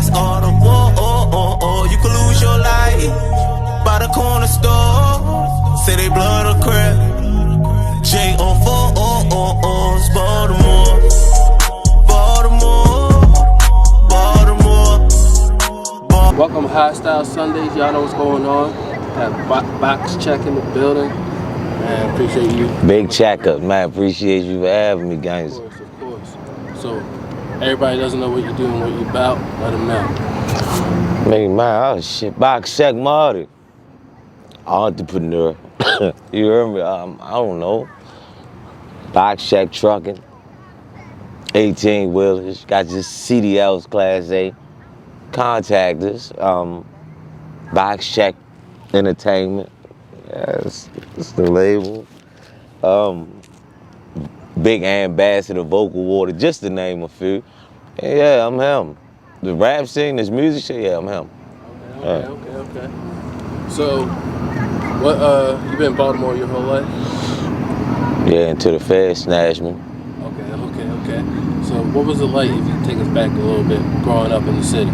That's all the war. You could lose your life by the corner store. Say they blood or crap. J-O-4-O-O-O's Baltimore. Welcome Hostile Sundays. Y'all know what's going on. Have Boxcheckk in the building. Man, appreciate you. Big checkup, man. Appreciate you for having me, guys. Of course. So, everybody doesn't know what you're doing, what you're about. Let them know. Man, oh shit. Boxcheckk Marty. Entrepreneur. You heard me? I don't know. Boxcheckk trucking. 18 wheelers. Got your CDLs, Class A. Contact us. Boxcheckk Entertainment. Yeah, it's the label. Big ambassador, vocal water, just to name a few. Yeah, I'm him. The rap scene, this music shit, yeah, I'm him. Okay. So, what? You been in Baltimore your whole life? Yeah, until the Fed snatched me. Okay. So, what was it like, if you take us back a little bit, growing up in the city?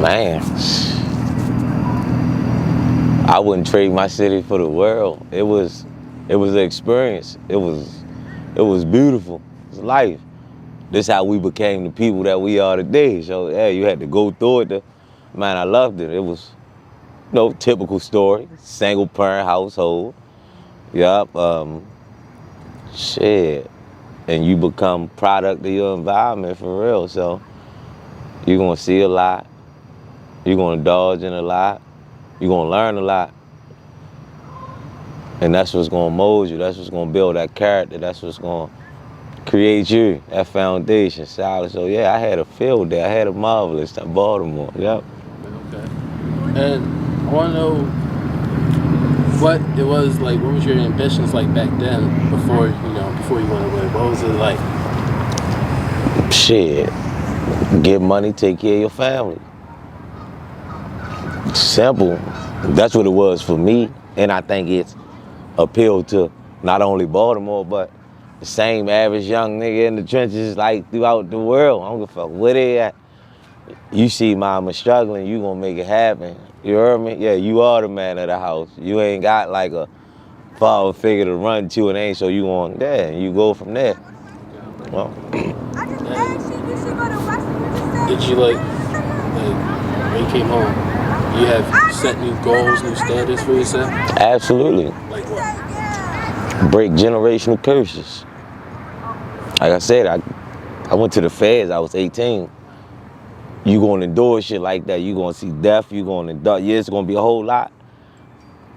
Man, I wouldn't trade my city for the world. It was an experience. It was beautiful. It's life. This is how we became the people that we are today. So yeah, you had to go through it. Man, I loved it. It was, typical story. Single parent household. Yup. Shit. And you become product of your environment for real. So you're gonna see a lot. You're gonna dodge in a lot. You're gonna learn a lot. And that's what's gonna mold you. That's what's gonna build that character. That's what's gonna create you, that foundation, solid. So yeah, I had a field day. I had a marvelous time, Baltimore, yep. Okay. And I wanna know what it was like, what was your ambitions like back then, before you went away? What was it like? Shit, get money, take care of your family. Simple. That's what it was for me, and I think it's appealed to not only Baltimore, but the same average young nigga in the trenches like throughout the world. I don't give a fuck where they at. You see mama struggling, you gonna make it happen. You heard me? Yeah, you are the man of the house. You ain't got like a father figure to run to and ain't, so you going there and you go from there. Well, did you like when you came home, you have set new goals, new standards for yourself? Absolutely. Like what? Break generational curses. Like I said, I went to the feds, I was 18. You gonna endure shit like that, you gonna see death, you gonna endure, yeah, it's gonna be a whole lot.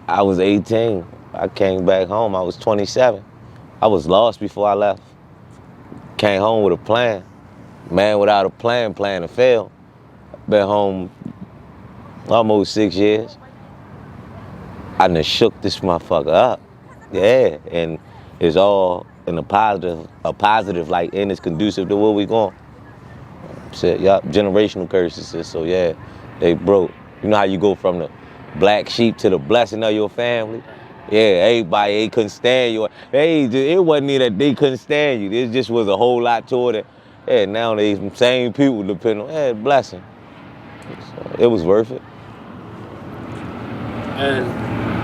I was 18, I came back home, I was 27. I was lost before I left. Came home with a plan. Man without a plan to fail. Been home almost 6 years. I done shook this motherfucker up. Yeah, and it's all in a positive like, and it's conducive to where we going. Shit, yup, generational curses, so yeah, they broke. You know how you go from the black sheep to the blessing of your family? Yeah, everybody, they couldn't stand you. It wasn't even that they couldn't stand you. It just was a whole lot toward it. Yeah, now they same people depend on, blessing. So it was worth it. And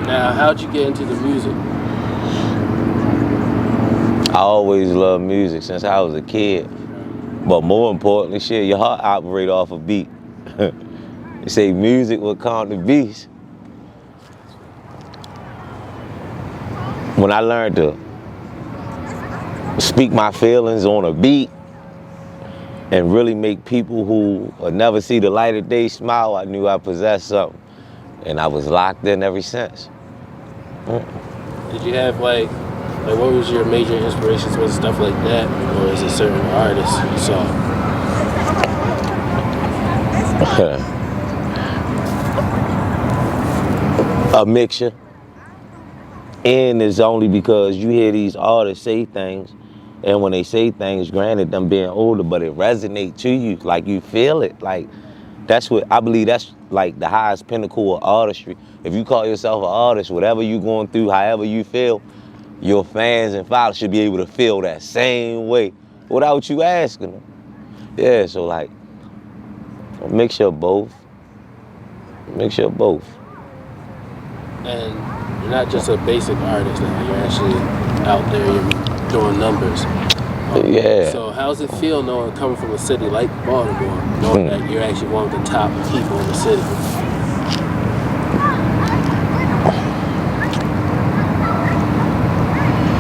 now, how'd you get into the music? I always loved music since I was a kid. But more importantly, shit, your heart operate off a beat. They say music will calm the beast. When I learned to speak my feelings on a beat and really make people who will never see the light of day smile, I knew I possessed something. And I was locked in ever since. Did you have like what was your major inspirations? Was it stuff like that? Or is it certain artists you saw? A mixture. And it's only because you hear these artists say things, and when they say things, granted them being older, but it resonates to you, like you feel it. Like that's what I believe, that's like the highest pinnacle of artistry. If you call yourself an artist, whatever you're going through, however you feel, your fans and followers should be able to feel that same way without you asking them. Yeah, so like, A mixture of both. Mixture of both. And you're not just a basic artist now. You're actually out there. You're doing numbers. Yeah. So how does it feel knowing coming from a city like Baltimore, knowing that you're actually one of the top people in the city?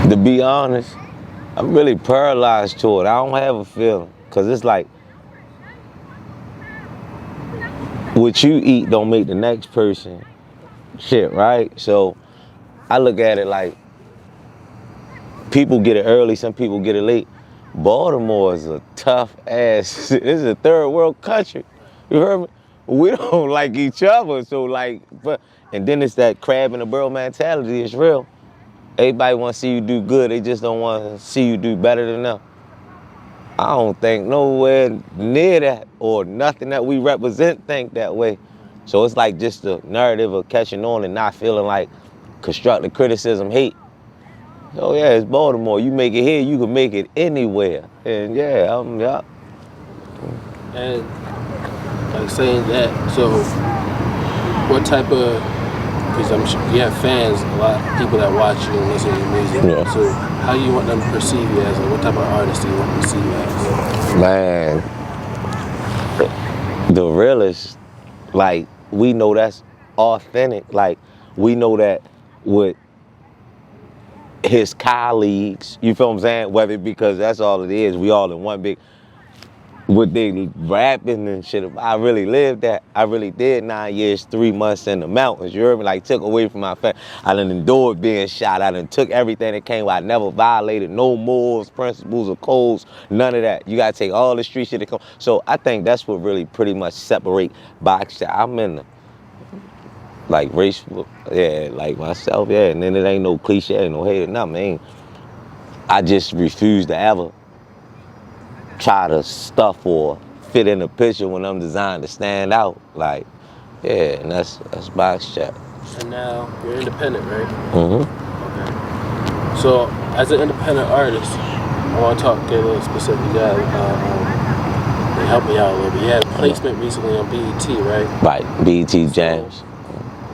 To be honest, I'm really paralyzed to it. I don't have a feeling. Cause it's like, what you eat don't make the next person shit, right? So I look at it like, people get it early, some people get it late. Baltimore is a tough ass, this is a third world country. You heard me? We don't like each other, so like, and then it's that crab in the barrel mentality, it's real. Everybody want to see you do good, they just don't want to see you do better than them. I don't think nowhere near that or nothing that we represent think that way. So it's like just the narrative of catching on and not feeling like constructive criticism, hate. So yeah, it's Baltimore. You make it here, you can make it anywhere. And yeah, yeah. And like saying that, so what type of, because I'm sure you have fans, a lot of people that watch you and listen to your music. Yeah. So how do you want them to perceive you as? Like, what type of artist do you want them to see you as? Man, the realest, like, we know that's authentic. Like, we know that with his colleagues, you feel what I'm saying? Whether because that's all it is, we all in one big, what they rapping and shit. I really lived that. I really did 9 years, 3 months in the mountains. You heard me? Like, took away from my family. I done endured being shot. I done took everything that came. I never violated no morals, principles, or codes. None of that. You gotta take all the street shit that come. So I think that's what really pretty much separate Boxcheckk. I'm in the, like, race, yeah, like myself, yeah. And then it ain't no cliche, ain't no hate, nothing. Ain't. I just refuse to ever try to stuff or fit in a picture when I'm designed to stand out. Like, yeah, and that's Boxcheckk. And now you're independent, right? Mm-hmm. Okay. So as an independent artist, I want to get a little specific. You got help me out a little bit. You had a placement recently on BET, right? Right, BET Jams. So,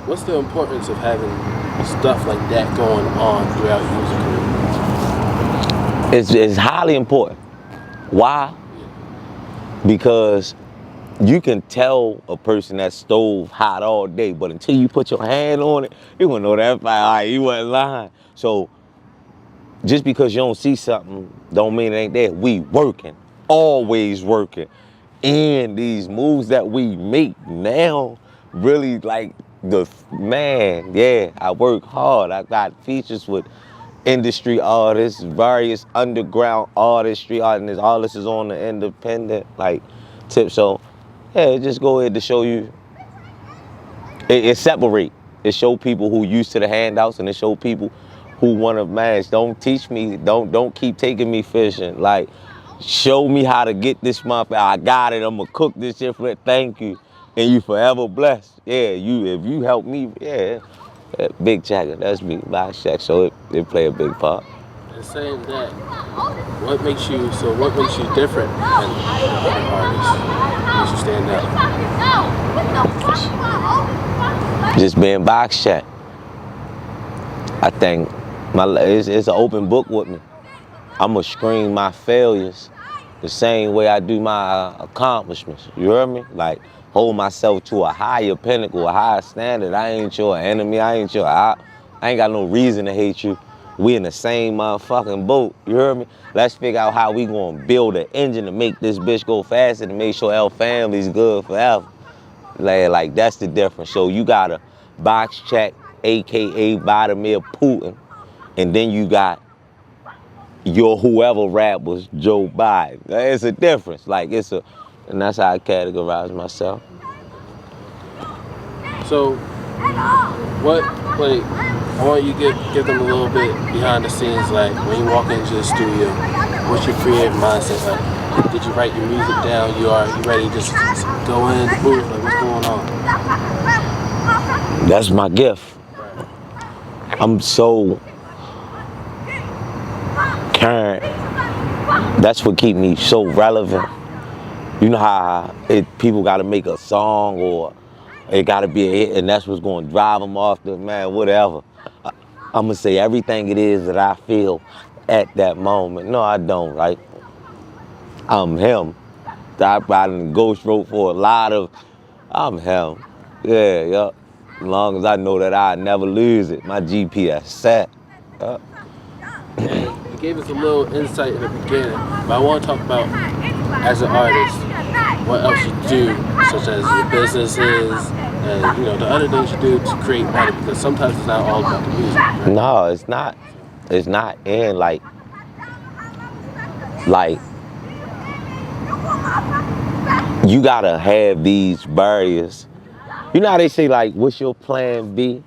what's the importance of having stuff like that going on throughout your music career? It's highly important. Why? Because you can tell a person that stove hot all day, but until you put your hand on it, you gonna know that fire, all right, you wasn't lying. So just because you don't see something don't mean it ain't there. We working, always working. And these moves that we make now really, like, man, yeah, I work hard. I got features with industry artists, various underground artistry artists. All this is on the independent, like, tip. So yeah, just go ahead to show you. It separate. It show people who used to the handouts, and it show people who want to match. Don't teach me. Don't keep taking me fishing. Like, show me how to get this month. I got it. I'm gonna cook this shit for it. Thank you, and you forever blessed. Yeah, if you help me, yeah. Big checker, that's me, Boxcheckk, so it play a big part. And saying that, what makes you different than other artists? What makes you stand out? Just being Boxcheckk. I think it's an open book with me. I'ma scream my failures the same way I do my accomplishments. You heard me? Like, hold myself to a higher pinnacle, a higher standard. I ain't your enemy. I ain't got no reason to hate you. We in the same motherfucking boat. You heard me? Let's figure out how we gonna build an engine to make this bitch go faster to make sure our family's good forever. Like that's the difference. So you got a Boxcheckk, AKA Vladimir Putin, and then you got your whoever rap was Joe Biden. It's a difference. Like, and that's how I categorize myself. So, I want you to give them a little bit behind the scenes, like, when you walk into the studio, what's your creative mindset? Like, did you write your music down? You ready to just go in the booth? Like, what's going on? That's my gift. I'm so current. That's what keeps me so relevant. You know how people got to make a song or it got to be a hit, and that's what's going to drive them off the man, whatever. I'm going to say everything it is that I feel at that moment. No, I don't, right? I'm him. I done ghost wrote for a lot of, I'm him. Yeah, yup. As long as I know that I never lose it, my GPS set. Yup. And you gave us a little insight in the beginning, but I want to talk about, as an artist, what else you do, such as your businesses and the other things you do to create money, because sometimes it's not all about the music. Right? No, it's not. It's not. And like, you gotta have these barriers. You know how they say, like, what's your plan B?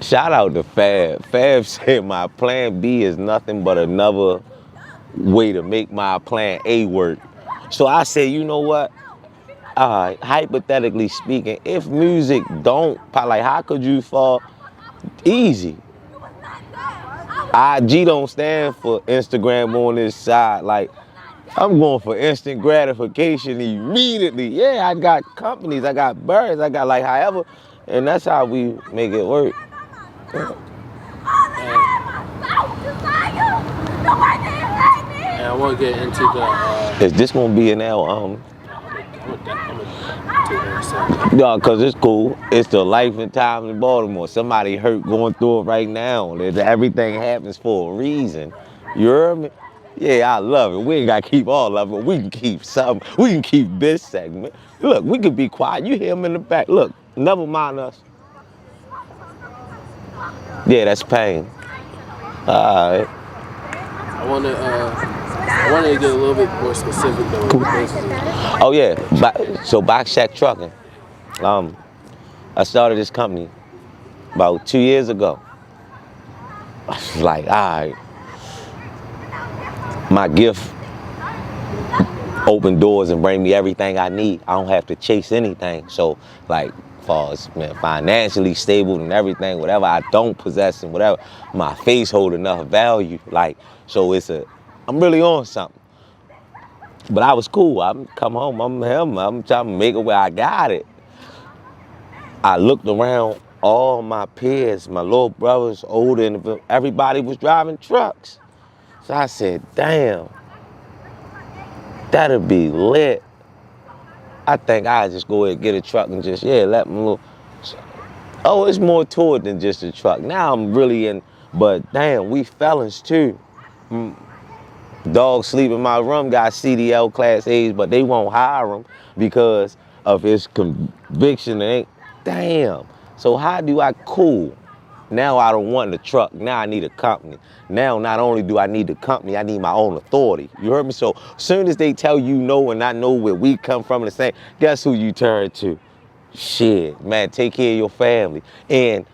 Shout out to Fab. Fab said my plan B is nothing but another way to make my plan A work. So I said, you know what? Hypothetically speaking, if music don't, like, how could you fall? Easy. IG don't stand for Instagram on this side. Like, I'm going for instant gratification immediately. Yeah, I got companies, I got birds, I got like however, and that's how we make it work. And I want to get into the. Is this gonna be an L? I'm gonna take that aside. No, cause it's cool. It's the life and times in Baltimore. Somebody hurt going through it right now. Everything happens for a reason. You heard me? Yeah, I love it. We ain't gotta keep all of it. We can keep some. We can keep this segment. Look, we could be quiet. You hear him in the back. Look, never mind us. Yeah, that's pain. All right. I want to get a little bit more specific though. Cool. Oh yeah, so Boxcheckk Trucking. I started this company about 2 years ago. I was like, all right. My gift open doors and bring me everything I need. I don't have to chase anything. So, like, as far as financially stable and everything, whatever I don't possess and whatever, my face hold enough value. Like, so I'm really on something. But I was cool. I'm come home. I'm him. I'm trying to make it where I got it. I looked around. All my peers, my little brothers, older, and everybody was driving trucks. So I said, damn, that'd be lit. I think I'll just go ahead and get a truck and just, let me look. Oh, it's more to it than just a truck. Now I'm really in, but damn, we felons too. Dog sleep in my room, got CDL class A's, but they won't hire him because of his conviction. Damn. So how do I cool? Now I don't want the truck. Now I need a company. Now not only do I need the company, I need my own authority. You heard me? So as soon as they tell you no and I know where we come from and the same, guess who you turn to? Shit, man, take care of your family. And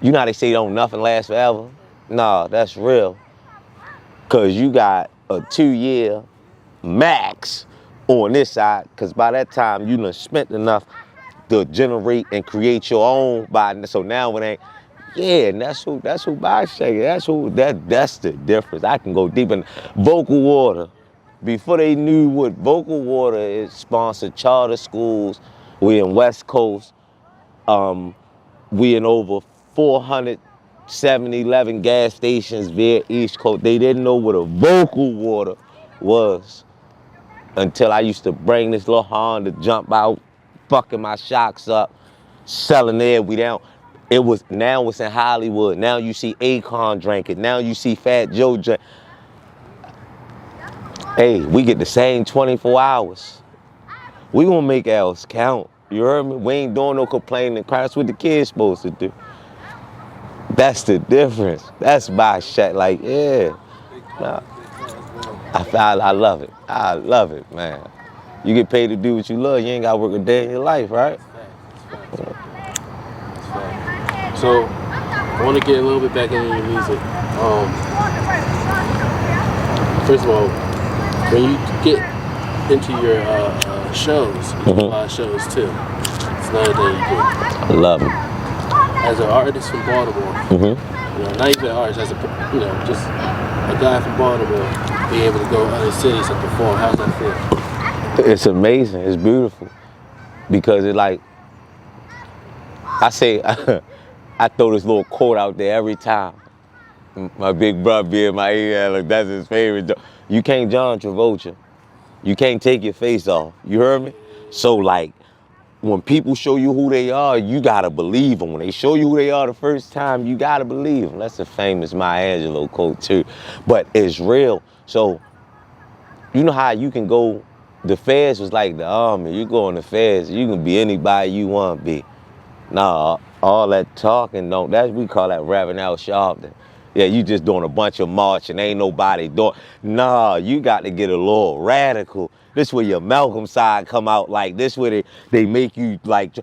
you know how they say don't nothing last forever? Nah, that's real. Cause you got a 2-year max on this side, cause by that time you done spent enough to generate and create your own body. So now it ain't. Yeah, and that's who Boxcheckk. That's the difference. I can go deep in Vocal Water. Before they knew what Vocal Water is, sponsored charter schools. We in West Coast. We in over 400 7-Eleven gas stations via East Coast. They didn't know what a Vocal Water was until I used to bring this little Honda jump out, fucking my shocks up, selling there. Now it's in Hollywood. Now you see Akon drink it. Now you see Fat Joe drink. Hey, we get the same 24 hours. We gonna make ours count. You heard me? We ain't doing no complaining. That's what the kids supposed to do. That's the difference. That's Boxcheckk. Like, yeah. Nah. I love it. I love it, man. You get paid to do what you love. You ain't got to work a day in your life, right? So, I want to get a little bit back into your music. First of all, when you get into your shows, you do a lot of shows too. It's another thing you do. I love it. As an artist from Baltimore, not even an artist, as just a guy from Baltimore, be able to go to other cities and perform. How's that feel? It's amazing. It's beautiful because it like I say, I throw this little quote out there every time. My big brother be in my ear, like that's his favorite. You can't John Travolta. You can't take your face off. You heard me? So like, when people show you who they are, you gotta believe them. When they show you who they are the first time, you gotta believe them. That's a famous Maya Angelou quote too. But it's real. So, you know how you can go, the feds was like the army. You go in the feds, you can be anybody you want to be. Nah, all that talking don't, we call that rapping out sharpton. Yeah, you just doing a bunch of marching, ain't nobody doing. Nah, you got to get a little radical. This where your Malcolm side come out, like this where they make you like.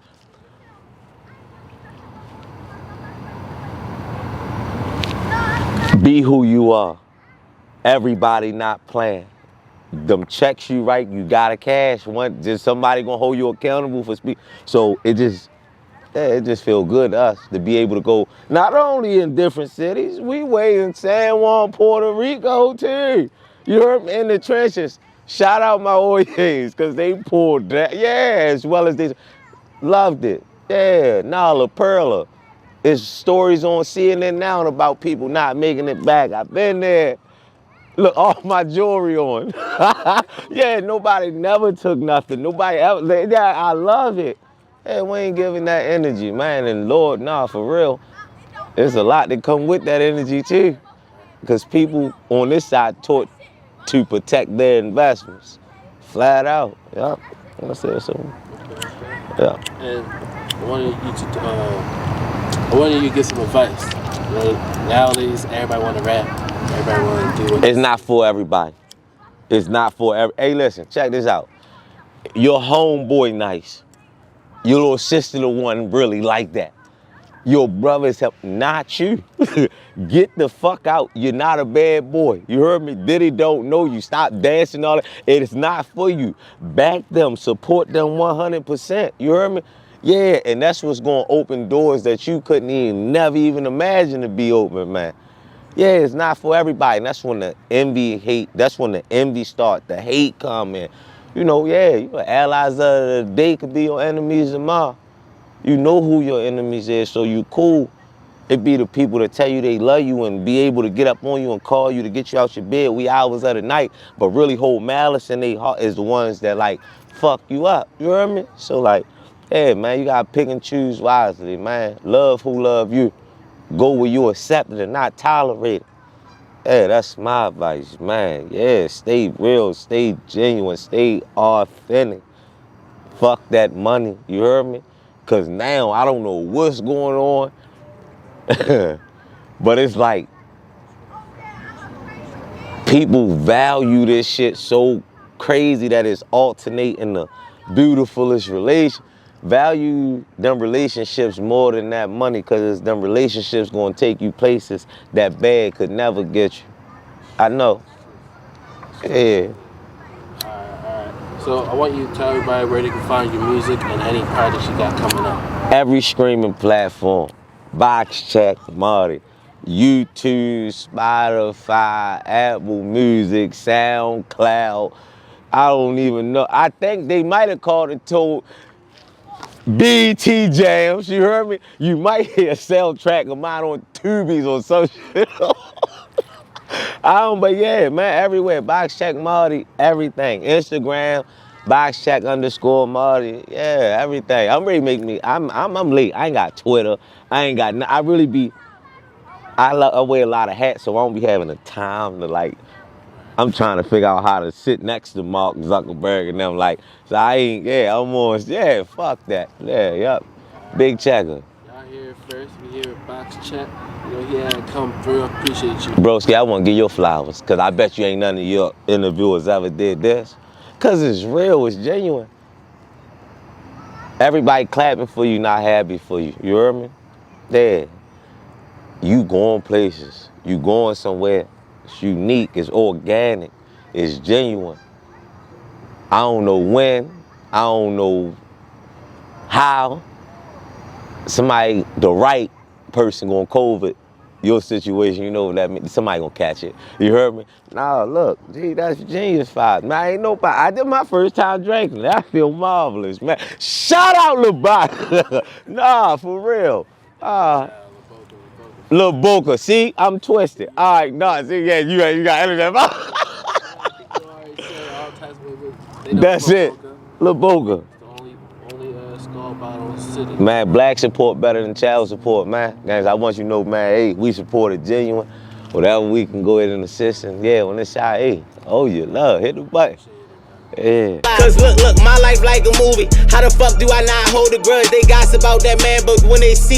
Be who you are. Everybody not playing. Them checks you right, you gotta cash. Just somebody gonna hold you accountable for speed. So it just feels good to us to be able to go not only in different cities, we way in San Juan, Puerto Rico too. You heard me in the trenches. Shout out my Oyes, cause they pulled that. Yeah, as well as they loved it. Yeah, Nala Perla. There's stories on CNN now about people not making it back. I've been there. Look, all my jewelry on. Yeah, nobody never took nothing. Nobody ever. Yeah, I love it. Hey, we ain't giving that energy, man. And Lord, nah, for real. There's a lot that come with that energy too. Because people on this side taught to protect their investments. Flat out. Yeah. I said so. Yeah. And I wanted you to get some advice. You know, nowadays, everybody want to rap. Everybody want to do it. It's not for everybody. It's not for every. Hey, listen, check this out. Your homeboy nice. Your little sister the one really like that. Your brothers help, not you. Get the fuck out. You're not a bad boy. You heard me? Diddy don't know you. Stop dancing all that. It is not for you. Back them. Support them 100%. You heard me? Yeah, and that's what's going to open doors that you couldn't never even imagine to be open, man. Yeah, it's not for everybody. And that's when the envy, that's when the envy start, the hate come in. You know, yeah, you know, allies of the day could be your enemies tomorrow. You know who your enemies is, so you cool. It be the people that tell you they love you and be able to get up on you and call you to get you out your bed wee hours of the night, but really hold malice in their heart is the ones that like fuck you up. You hear me? So like, hey man, you gotta pick and choose wisely, man. Love who love you. Go where you accept it and not tolerate it. Hey, that's my advice, man. Yeah, stay real, stay genuine, stay authentic. Fuck that money, you heard me? Cause now I don't know what's going on. But it's like people value this shit so crazy that it's alternating the beautifulest relation. Value them relationships more than that money, cause them relationships gonna take you places that bad could never get you. I know. Yeah. Alright. So I want you to tell everybody where they can find your music and any projects you got coming up. Every streaming platform. Boxcheckk Marty. YouTube, Spotify, Apple Music, SoundCloud. I don't even know. I think they might have called it told BT Jams, you heard me? You might hear a soundtrack of mine on Tubies or some shit. I don't, but yeah, man, everywhere. Boxcheckk Marty, everything. Instagram, Boxcheckk_Marty. Yeah, everything. I'm ready to make me. I'm late. I ain't got Twitter. I ain't got. I really be. I wear a lot of hats, so I don't be having the time to like. I'm trying to figure out how to sit next to Mark Zuckerberg and them like. So I ain't. Yeah, I'm on. Yeah, fuck that. Yeah, yup. Big checker. Y'all hear it first. We hear it. Boxcheckk. You know, he had to come through. Appreciate you. Broski, I want to give you flowers, because I bet you ain't none of your interviewers ever did this. Because it's real, it's genuine. Everybody clapping for you, not happy for you. You heard me? Yeah. You going places. You going somewhere. It's unique, it's organic, it's genuine. I don't know when, I don't know how. Somebody, the right person gonna COVID your situation, you know what that means. Somebody gonna catch it. You heard me? Nah, look, gee, that's genius five. Man, I ain't nobody. I did my first time drinking. I feel marvelous, man. Shout out Lil Box. Nah, for real. Lil Boca. See, I'm twisted. All right, nah, see, yeah, you got everything. That's it. Lil Boca. Man, black support better than child support, man. Guys, I want you to know, man, hey, we support it genuine. Whatever we can go ahead and assist. And yeah, when it's shot, hey, oh, you love, hit the button. Yeah. Cause look, my life like a movie. How the fuck do I not hold a grudge? They gossip about that man, but when they see